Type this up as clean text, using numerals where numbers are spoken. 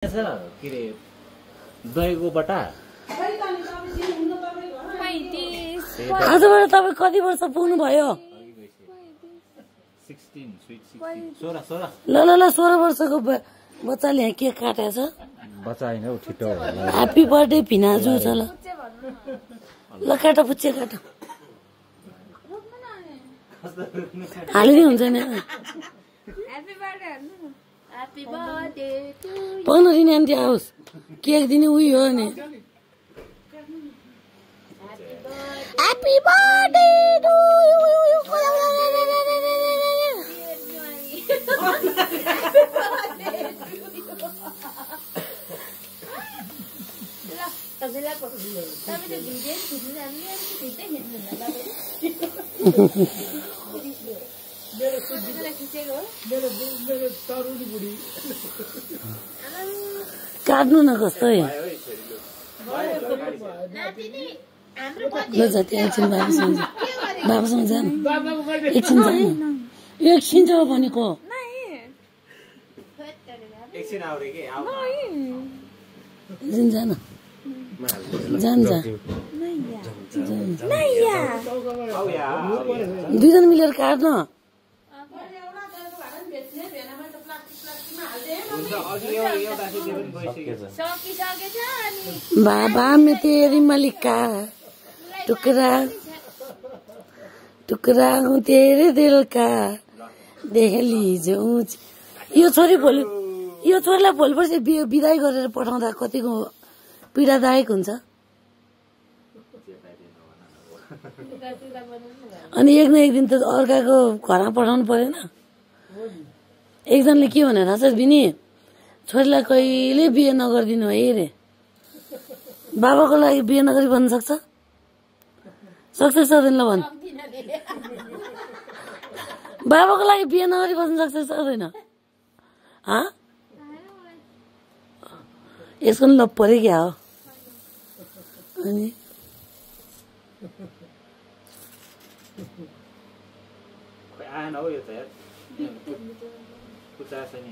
के रे दहीको बटा आजबाट तपाईँ कति वर्ष पुग्नु भयो? 16 ल ल ल 16 वर्षको बच्चाले यहाँ केक काटेछ। बच्चा होइन हौ छिटो ह्याप्पी बर्थडे भिनाजु छ। ल ल काट पुच्चे काट हालिदिनु हुन्छ नि। पन्ध्र दिन आन्टी आओस् केक दिने उयो हो नि। Happy birthday to you. काट्नु न कस्तो ल जति एकछिन बाबासँग जानु एकछिन जानु एकछिन जाऊ भनेको एकछिन जान जान जा दुईजना मिलेर काट्न। बाबा में तेरी मलिका टुकड़ा टुकड़ा हूँ तेरे दिल का देख लीजिए ऊंच। यो छोरी भोलि यो छोरीलाई भोलिपर्सि बिदाई गरेर पठाउँदा कतिको पीडादायक हुन्छ। अनि एक न एक दिन त अर्काको घरमा पठाउनु परेन। एकजनाले के भने थाहा छ बिनी छोरीलाई कहिले बिहे नगरिदिनु है रे। बाबाको लागि बिहे नगरी भन्न सक्छ सक्दैन ल भन्। बाबाको लागि बिहे नगरी बस्न सक्छ सक्दैन? यसको नि लप पऱ्यो क्या हो। अनि आएन हौ यो त यार कुचा छैन।